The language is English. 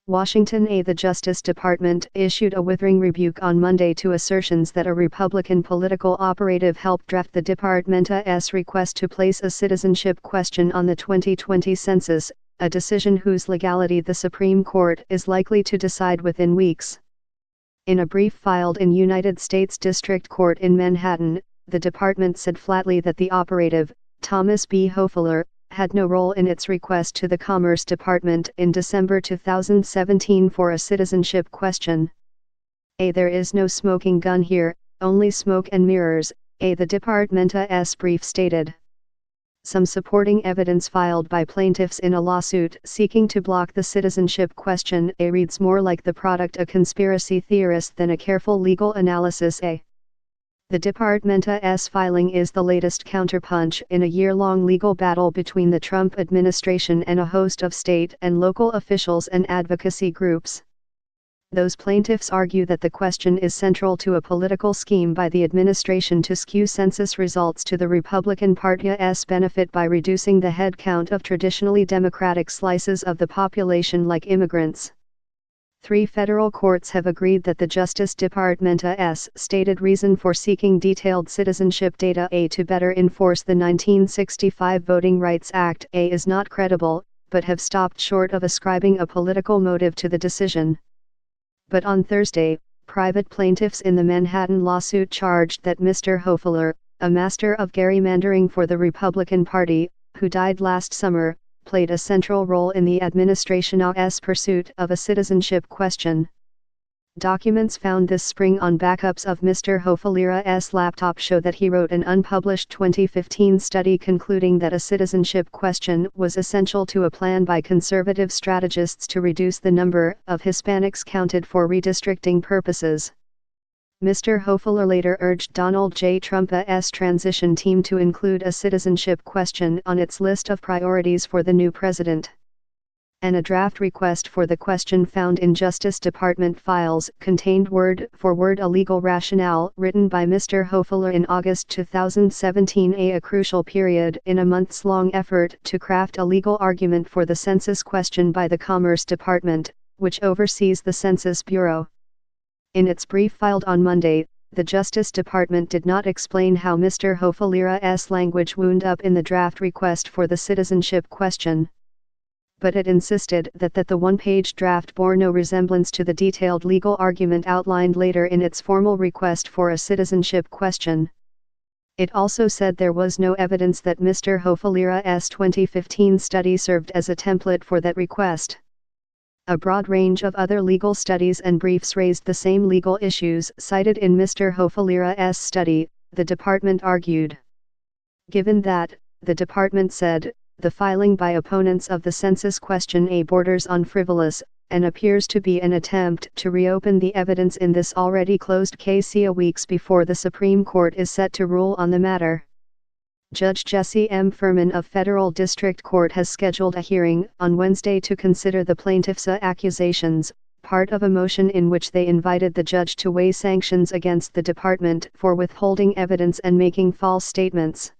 Washington. The Justice Department issued a withering rebuke on Monday to assertions that a Republican political operative helped draft the department's request to place a citizenship question on the 2020 census, a decision whose legality the Supreme Court is likely to decide within weeks. In a brief filed in United States District Court in Manhattan, the department said flatly that the operative, Thomas B. Hofeller, had no role in its request to the Commerce Department in December 2017 for a citizenship question. There is no smoking gun here, only smoke and mirrors, the department's brief stated. Some supporting evidence filed by plaintiffs in a lawsuit seeking to block the citizenship question reads more like the product of conspiracy theorists than a careful legal analysis. The department's filing is the latest counterpunch in a year-long legal battle between the Trump administration and a host of state and local officials and advocacy groups. Those plaintiffs argue that the question is central to a political scheme by the administration to skew census results to the Republican Party's benefit by reducing the head count of traditionally Democratic slices of the population like immigrants. 3 federal courts have agreed that the Justice Department's stated reason for seeking detailed citizenship data to better enforce the 1965 Voting Rights Act is not credible, but have stopped short of ascribing a political motive to the decision. But on Thursday, private plaintiffs in the Manhattan lawsuit charged that Mr. Hofeller, a master of gerrymandering for the Republican Party, who died last summer, played a central role in the administration's pursuit of a citizenship question. Documents found this spring on backups of Mr. Hofeller's laptop show that he wrote an unpublished 2015 study concluding that a citizenship question was essential to a plan by conservative strategists to reduce the number of Hispanics counted for redistricting purposes. Mr. Hofeller later urged Donald J. Trump's transition team to include a citizenship question on its list of priorities for the new president. And a draft request for the question found in Justice Department files contained word-for-word a legal rationale written by Mr. Hofeller in August 2017, a crucial period in a months-long effort to craft a legal argument for the census question by the Commerce Department, which oversees the Census Bureau. In its brief filed on Monday, the Justice Department did not explain how Mr. Hofeller's language wound up in the draft request for the citizenship question. But it insisted that the one-page draft bore no resemblance to the detailed legal argument outlined later in its formal request for a citizenship question. It also said there was no evidence that Mr. Hofeller's 2015 study served as a template for that request. A broad range of other legal studies and briefs raised the same legal issues cited in Mr. Hofeller's study, the department argued. Given that, the department said, the filing by opponents of the census question borders on frivolous, and appears to be an attempt to reopen the evidence in this already closed case weeks before the Supreme Court is set to rule on the matter. Judge Jesse M. Furman of Federal District Court has scheduled a hearing on Wednesday to consider the plaintiffs' accusations, part of a motion in which they invited the judge to weigh sanctions against the department for withholding evidence and making false statements.